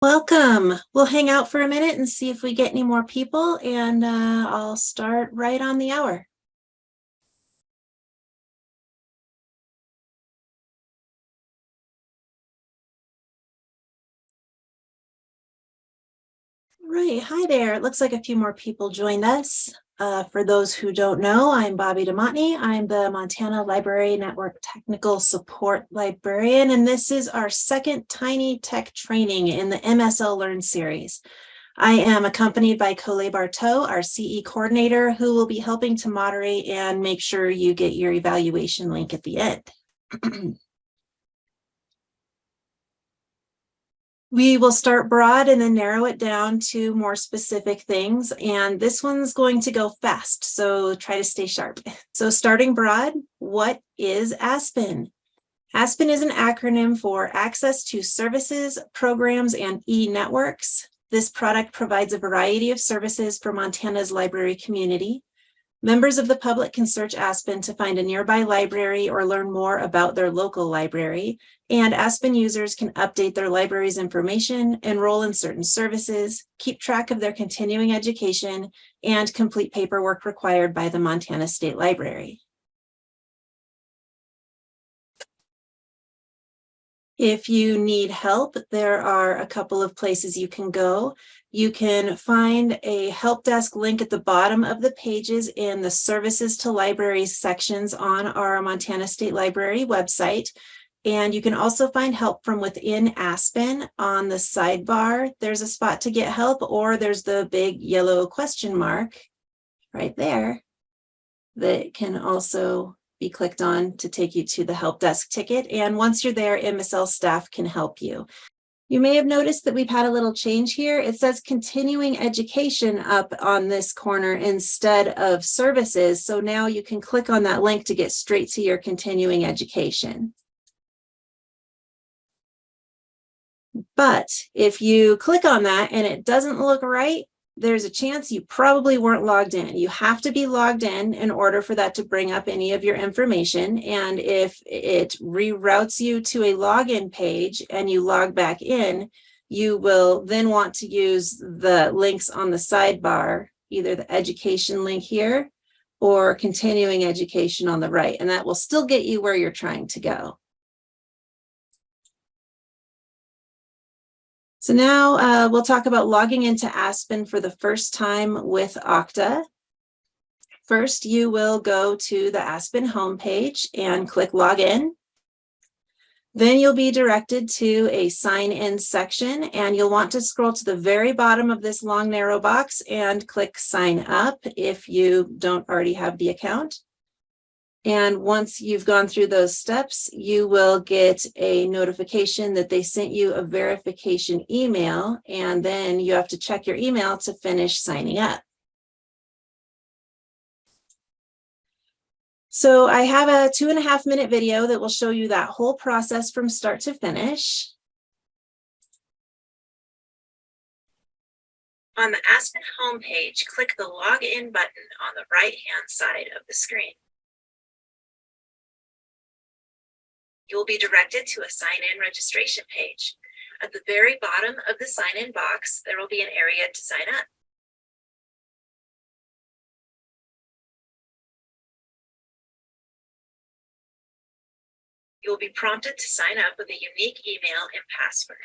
Welcome. We'll hang out for a minute and see if we get any more people, and I'll start right on the hour. Right. Hi there. It looks like a few more people joined us. For those who don't know, I'm Bobby DeMontney. I'm the Montana Library Network Technical Support Librarian, and this is our second Tiny Tech training in the MSL Learn series. I am accompanied by Colette Barteau, our CE coordinator, who will be helping to moderate and make sure you get your evaluation link at the end. We will start broad and then narrow it down to more specific things. And this one's going to go fast, so try to stay sharp. So starting broad, what is ASPeN? ASPeN is an acronym for Access to Services, Programs, and E-Networks. This product provides a variety of services for Montana's library community. Members of the public can search ASPeN to find a nearby library or learn more about their local library. And ASPeN users can update their library's information, enroll in certain services, keep track of their continuing education, and complete paperwork required by the Montana State Library. If you need help, there are a couple of places you can go. You can find a help desk link at the bottom of the pages in the Services to Libraries sections on our Montana State Library website. And you can also find help from within ASPeN on the sidebar. There's a spot to get help, or there's the big yellow question mark right there that can also be clicked on to take you to the help desk ticket. And once you're there, MSL staff can help you. You may have noticed that we've had a little change here. It says continuing education up on this corner instead of services. So now you can click on that link to get straight to your continuing education. But if you click on that and it doesn't look right, there's a chance you probably weren't logged in. You have to be logged in order for that to bring up any of your information. And if it reroutes you to a login page and you log back in, you will then want to use the links on the sidebar, either the education link here or continuing education on the right. And that will still get you where you're trying to go. So now we'll talk about logging into ASPeN for the first time with Okta. First, you will go to the ASPeN homepage and click Login. Then you'll be directed to a sign in section, and you'll want to scroll to the very bottom of this long narrow box and click Sign Up if you don't already have the account. And once you've gone through those steps, you will get a notification that they sent you a verification email, and then you have to check your email to finish signing up. So I have a 2.5-minute video that will show you that whole process from start to finish. On the ASPeN homepage, click the Login button on the right-hand side of the screen. You will be directed to a sign-in registration page. At the very bottom of the sign-in box, there will be an area to sign up. You will be prompted to sign up with a unique email and password.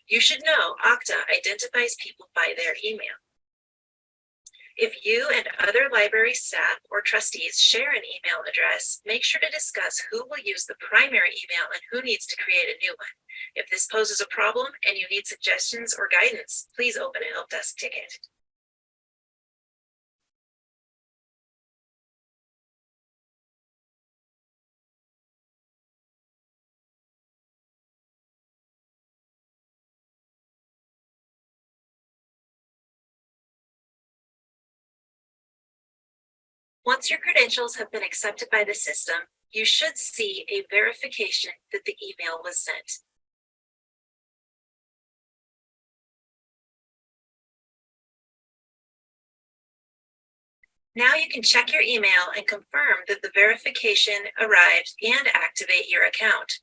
You should know Okta identifies people by their email. If you and other library staff or trustees share an email address, make sure to discuss who will use the primary email and who needs to create a new one. If this poses a problem and you need suggestions or guidance, please open a help desk ticket. Once your credentials have been accepted by the system, you should see a verification that the email was sent. Now you can check your email and confirm that the verification arrived and activate your account.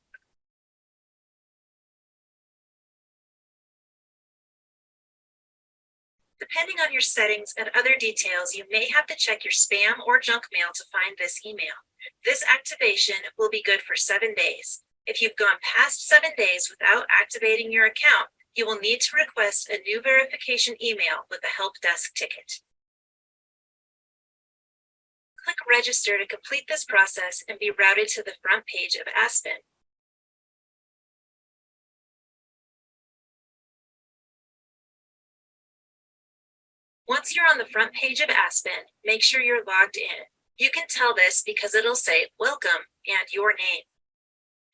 Depending on your settings and other details, you may have to check your spam or junk mail to find this email. This activation will be good for 7 days. If you've gone past 7 days without activating your account, you will need to request a new verification email with a help desk ticket. Click Register to complete this process and be routed to the front page of ASPeN. Once you're on the front page of ASPeN, make sure you're logged in. You can tell this because it'll say "Welcome" and your name.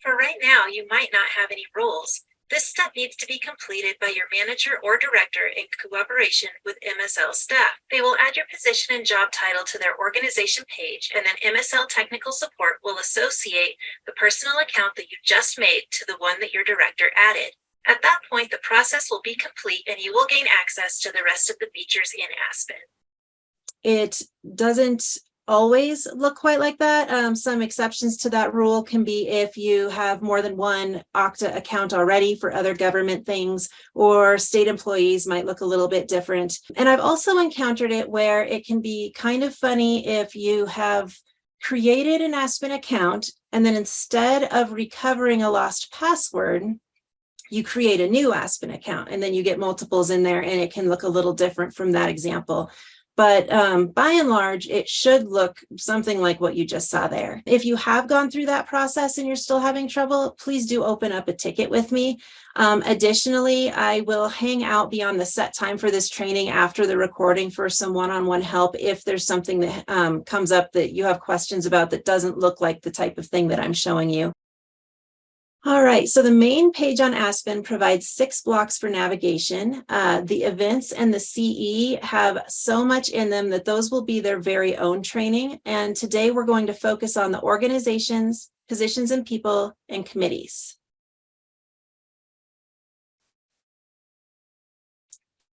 For right now, you might not have any roles. This step needs to be completed by your manager or director in cooperation with MSL staff. They will add your position and job title to their organization page, and then MSL technical support will associate the personal account that you just made to the one that your director added. At that point, the process will be complete and you will gain access to the rest of the features in ASPeN. It doesn't always look quite like that. Some exceptions to that rule can be if you have more than one Okta account already for other government things, or state employees might look a little bit different. And I've also encountered it where it can be kind of funny if you have created an ASPeN account and then instead of recovering a lost password, you create a new ASPeN account and then you get multiples in there, and it can look a little different from that example. But by and large, it should look something like what you just saw there. If you have gone through that process and you're still having trouble, please do open up a ticket with me. Additionally, I will hang out beyond the set time for this training after the recording for some one-on-one help if there's something that comes up that you have questions about that doesn't look like the type of thing that I'm showing you. All right, so the main page on ASPeN provides 6 blocks for navigation. The events and the CE have so much in them that those will be their very own training. And today we're going to focus on the organizations, positions and people, and committees.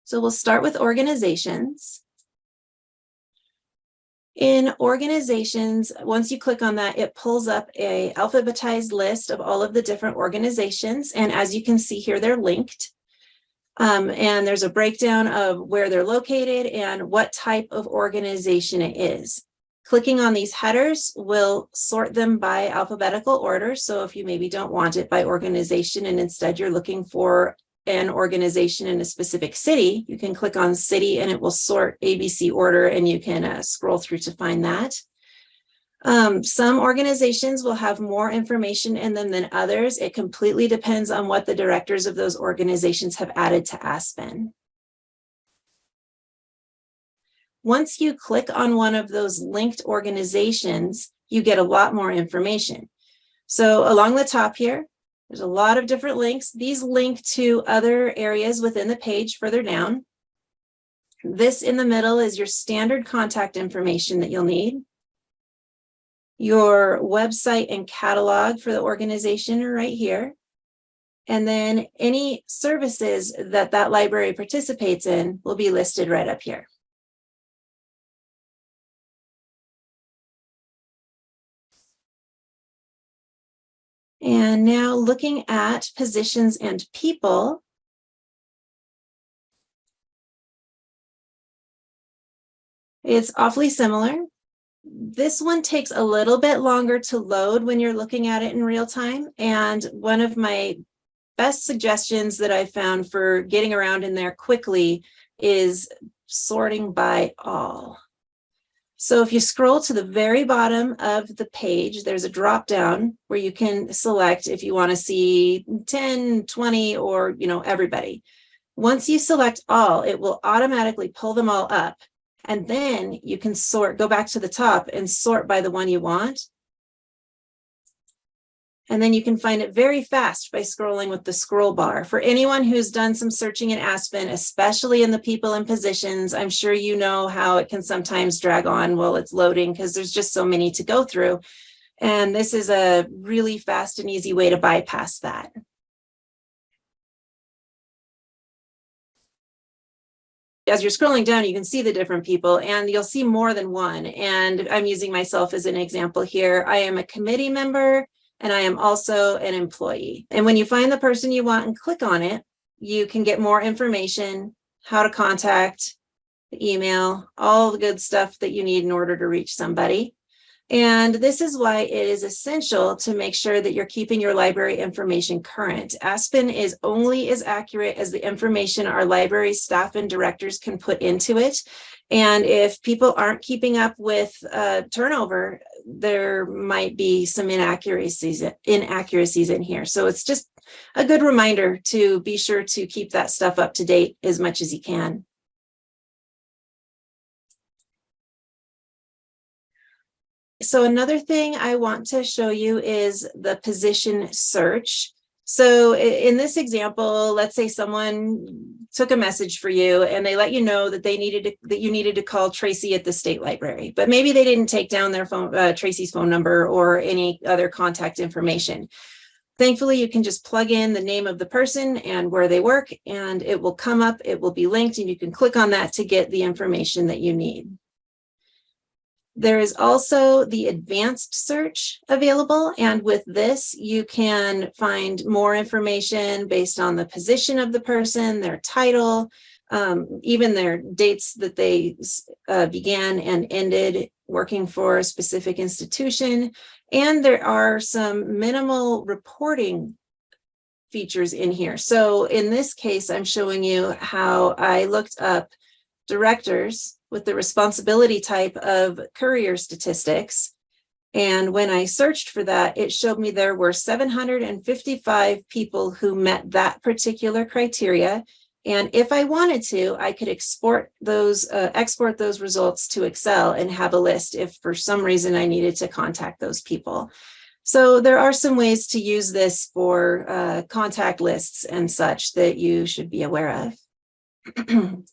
So we'll start with organizations. In organizations, once you click on that, it pulls up a alphabetized list of all of the different organizations. And as you can see here, they're linked. And there's a breakdown of where they're located and what type of organization it is. Clicking on these headers will sort them by alphabetical order. So if you maybe don't want it by organization and instead you're looking for an organization in a specific city, you can click on city and it will sort ABC order, and you can scroll through to find that. Some organizations will have more information in them than others. It completely depends on what the directors of those organizations have added to ASPeN. Once you click on one of those linked organizations, you get a lot more information. So along the top here, there's a lot of different links. These link to other areas within the page further down. This in the middle is your standard contact information that you'll need. Your website and catalog for the organization are right here. And then any services that that library participates in will be listed right up here. And now looking at positions and people, it's awfully similar. This one takes a little bit longer to load when you're looking at it in real time. And one of my best suggestions that I found for getting around in there quickly is sorting by all. So if you scroll to the very bottom of the page, there's a drop down where you can select if you want to see 10, 20, or everybody. Once you select all, it will automatically pull them all up. And then you can go back to the top and sort by the one you want. And then you can find it very fast by scrolling with the scroll bar. For anyone who's done some searching in ASPeN, especially in the people and positions, I'm sure you know how it can sometimes drag on while it's loading because there's just so many to go through. And this is a really fast and easy way to bypass that. As you're scrolling down, you can see the different people and you'll see more than one. And I'm using myself as an example here. I am a committee member and I am also an employee. And when you find the person you want and click on it, you can get more information, how to contact, the email, all the good stuff that you need in order to reach somebody. And this is why it is essential to make sure that you're keeping your library information current. ASPeN is only as accurate as the information our library staff and directors can put into it. And if people aren't keeping up with turnover, there might be some inaccuracies in here. So it's just a good reminder to be sure to keep that stuff up to date as much as you can. So another thing I want to show you is the position search. So in this example, let's say someone took a message for you and they let you know that you needed to call Tracy at the state library, but maybe they didn't take down their phone, Tracy's phone number or any other contact information. Thankfully, you can just plug in the name of the person and where they work, and it will come up, it will be linked, and you can click on that to get the information that you need. There is also the advanced search available, and with this, you can find more information based on the position of the person, their title, even their dates that they began and ended working for a specific institution. And there are some minimal reporting features in here. So in this case, I'm showing you how I looked up directors with the responsibility type of courier statistics. And when I searched for that, it showed me there were 755 people who met that particular criteria. And if I wanted to, I could export those results to Excel and have a list if for some reason I needed to contact those people. So there are some ways to use this for contact lists and such that you should be aware of.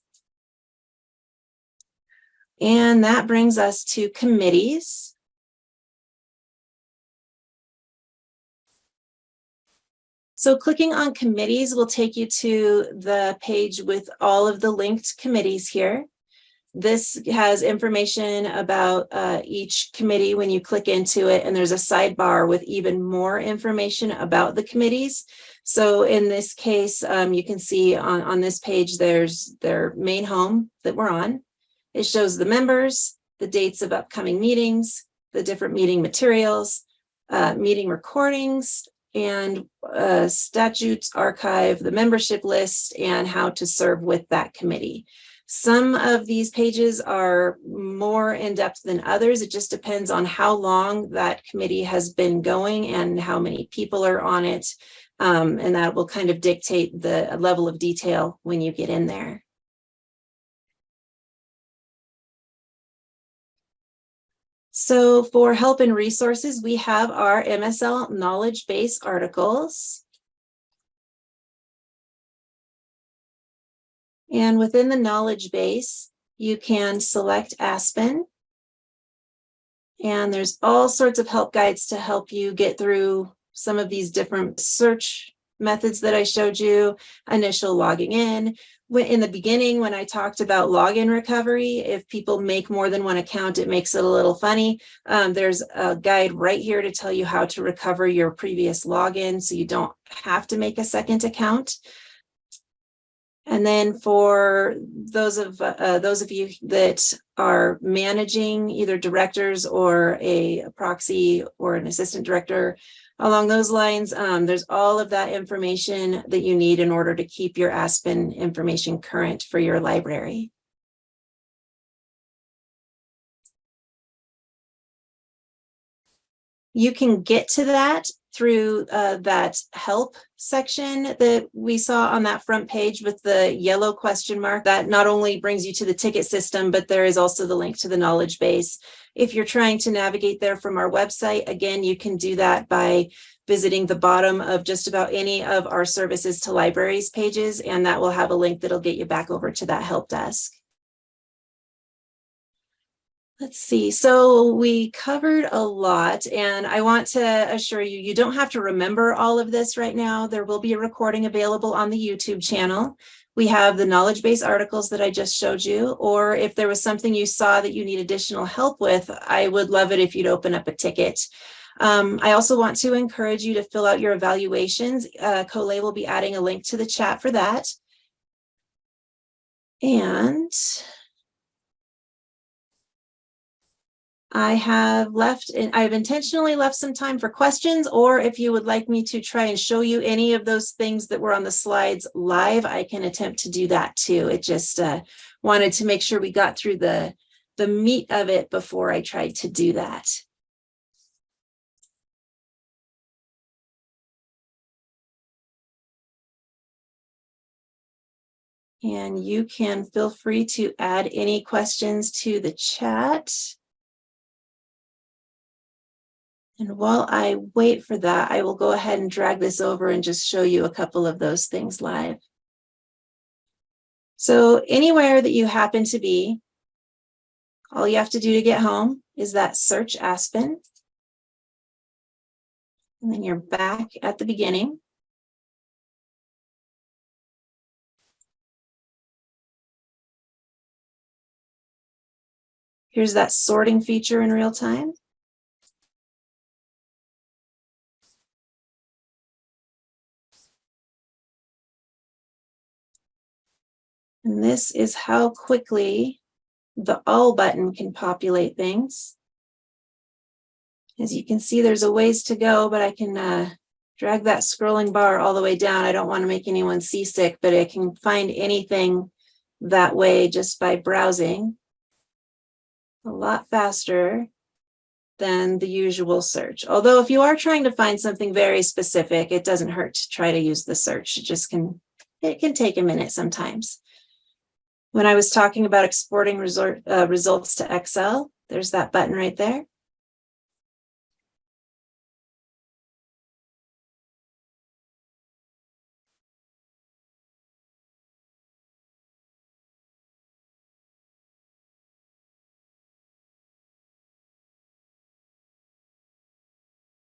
And that brings us to committees. So clicking on committees will take you to the page with all of the linked committees here. This has information about each committee when you click into it, and there's a sidebar with even more information about the committees. So in this case, you can see on this page, there's their main home that we're on. It shows the members, the dates of upcoming meetings, the different meeting materials, meeting recordings, and statutes archive, the membership list, and how to serve with that committee. Some of these pages are more in-depth than others. It just depends on how long that committee has been going and how many people are on it. And that will kind of dictate the level of detail when you get in there. So for help and resources, we have our MSL knowledge base articles. And within the knowledge base, you can select ASPeN. And there's all sorts of help guides to help you get through some of these different search methods that I showed you, initial logging in. In the beginning, when I talked about login recovery, if people make more than one account, it makes it a little funny. There's a guide right here to tell you how to recover your previous login so you don't have to make a second account. And then for those of you that are managing either directors or a proxy or an assistant director, along those lines, there's all of that information that you need in order to keep your ASPeN information current for your library. You can get to that through that help section that we saw on that front page with the yellow question mark. That not only brings you to the ticket system, but there is also the link to the knowledge base. If you're trying to navigate there from our website, again, you can do that by visiting the bottom of just about any of our services to libraries pages, and that will have a link that'll get you back over to that help desk. Let's see, so we covered a lot, and I want to assure you, you don't have to remember all of this right now. There will be a recording available on the YouTube channel. We have the knowledge base articles that I just showed you, or if there was something you saw that you need additional help with, I would love it if you'd open up a ticket. I also want to encourage you to fill out your evaluations. Colette will be adding a link to the chat for that. And I've intentionally left some time for questions, or if you would like me to try and show you any of those things that were on the slides live, I can attempt to do that too. It just wanted to make sure we got through the meat of it before I tried to do that. And you can feel free to add any questions to the chat. And while I wait for that, I will go ahead and drag this over and just show you a couple of those things live. So anywhere that you happen to be, all you have to do to get home is that search ASPeN. And then you're back at the beginning. Here's that sorting feature in real time. And this is how quickly the all button can populate things. As you can see, there's a ways to go, but I can drag that scrolling bar all the way down. I don't want to make anyone seasick, but I can find anything that way just by browsing a lot faster than the usual search. Although if you are trying to find something very specific, it doesn't hurt to try to use the search. It can take a minute sometimes. When I was talking about exporting results to Excel, there's that button right there.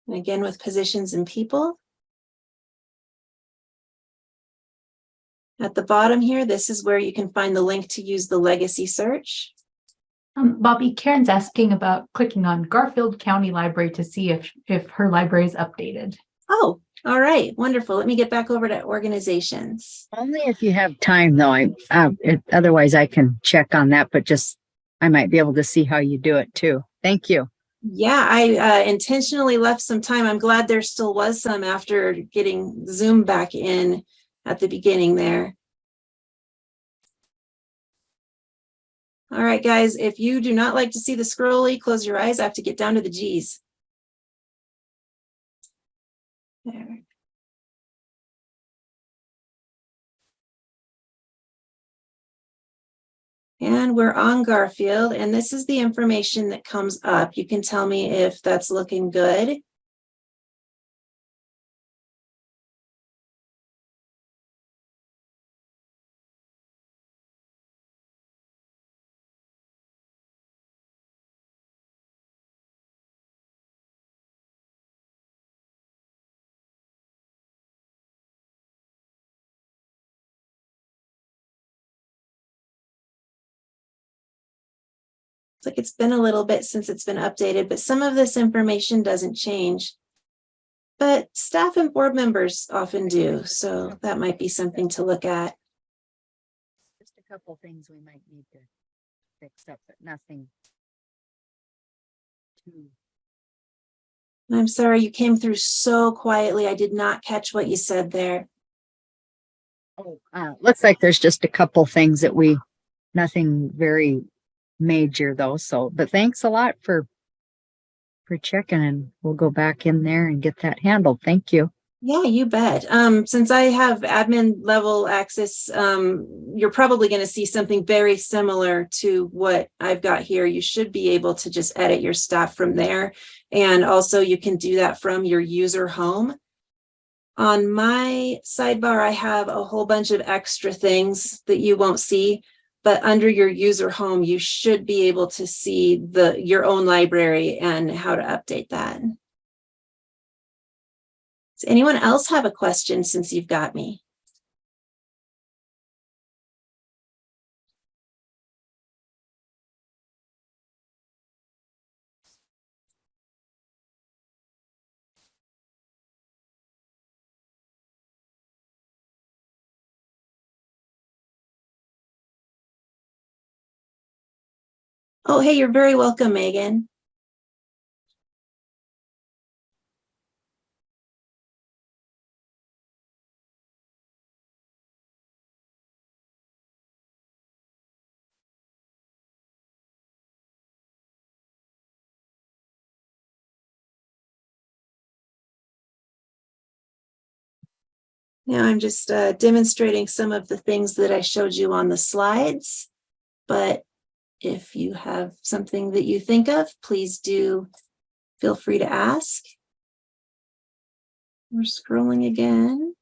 And again, with positions and people. At the bottom here, this is where you can find the link to use the legacy search. Bobby, Karen's asking about clicking on Garfield County Library to see if her library is updated. Oh, all right. Wonderful. Let me get back over to organizations. Only if you have time, though. Otherwise, I can check on that, but I might be able to see how you do it too. Thank you. Yeah, I intentionally left some time. I'm glad there still was some after getting Zoom back in at the beginning there. All right, guys, if you do not like to see the scrolly, close your eyes. I have to get down to the G's. There. And we're on Garfield, and this is the information that comes up. You can tell me if that's looking good. It's like it's been a little bit since it's been updated, but some of this information doesn't change. But staff and board members often do, so that might be something to look at. Just a couple things we might need to fix up, but nothing too. I'm sorry, you came through so quietly. I did not catch what you said there. Oh, looks like there's just a couple things that nothing very major though. So, but thanks a lot for checking, and we'll go back in there and get that handled. Thank you. Yeah, you bet. Since I have admin level access, you're probably going to see something very similar to what I've got here. You should be able to just edit your staff from there. And also you can do that from your user home. On my sidebar, I have a whole bunch of extra things that you won't see, but under your user home, you should be able to see your own library and how to update that. Does anyone else have a question since you've got me? Oh, hey, you're very welcome, Megan. Now I'm just demonstrating some of the things that I showed you on the slides, but if you have something that you think of, please do feel free to ask. We're scrolling again.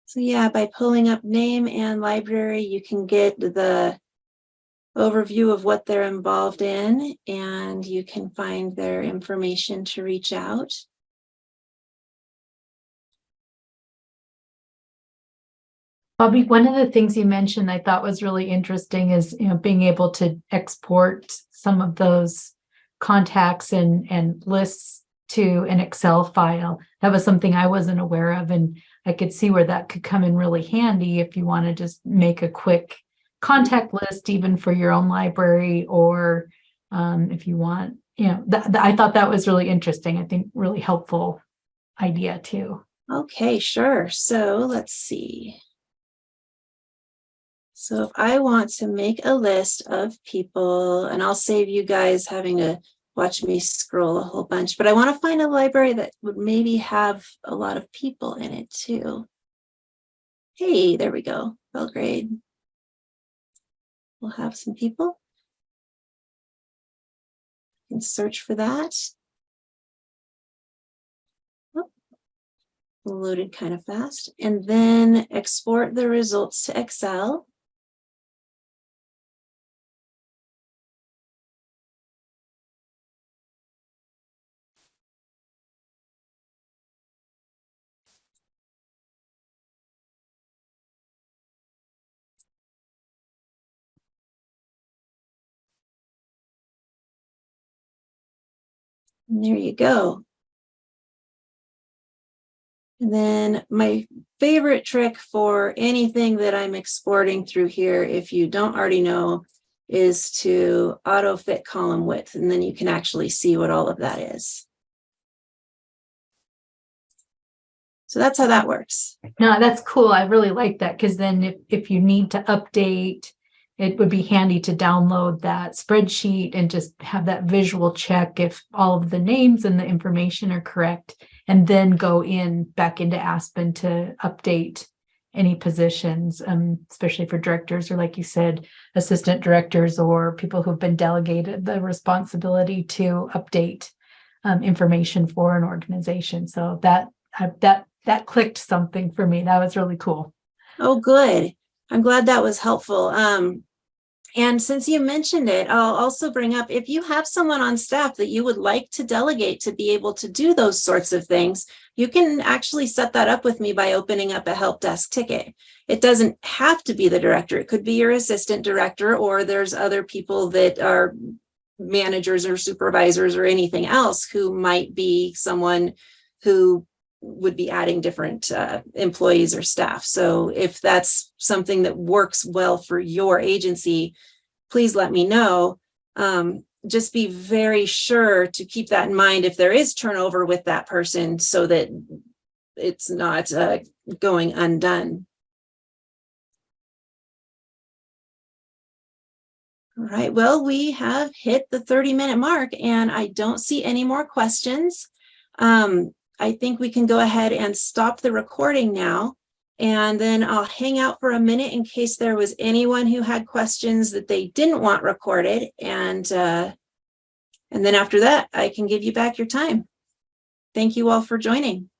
So yeah, by pulling up name and library, you can get the overview of what they're involved in, and you can find their information to reach out. Bobby, one of the things you mentioned I thought was really interesting is, being able to export some of those contacts and lists to an Excel file. That was something I wasn't aware of, and I could see where that could come in really handy if you want to just make a quick contact list, even for your own library, or if you want, I thought that was really interesting. I think really helpful idea too. Okay, sure. So let's see. So if I want to make a list of people, and I'll save you guys having to watch me scroll a whole bunch, but I want to find a library that would maybe have a lot of people in it too. Hey, there we go. Belgrade. We'll have some people. You can search for that. Oh, loaded kind of fast. And then export the results to Excel. And there you go. And then my favorite trick for anything that I'm exporting through here, if you don't already know, is to auto fit column width, and then you can actually see what all of that is. So that's how that works. No, that's cool. I really like that, because then if you need to update, it would be handy to download that spreadsheet and just have that visual check if all of the names and the information are correct, and then go back into ASPeN to update any positions, especially for directors, or like you said, assistant directors, or people who've been delegated the responsibility to update information for an organization. So that clicked something for me. That was really cool. Oh, good. I'm glad that was helpful. And since you mentioned it, I'll also bring up, if you have someone on staff that you would like to delegate to be able to do those sorts of things, you can actually set that up with me by opening up a help desk ticket. It doesn't have to be the director. It could be your assistant director, or there's other people that are managers or supervisors or anything else who might be someone who would be adding different employees or staff. So if that's something that works well for your agency, please let me know. Just be very sure to keep that in mind if there is turnover with that person, so that it's not going undone. All right, well, we have hit the 30-minute mark, and I don't see any more questions. I think we can go ahead and stop the recording now, and then I'll hang out for a minute in case there was anyone who had questions that they didn't want recorded, and then after that, I can give you back your time. Thank you all for joining.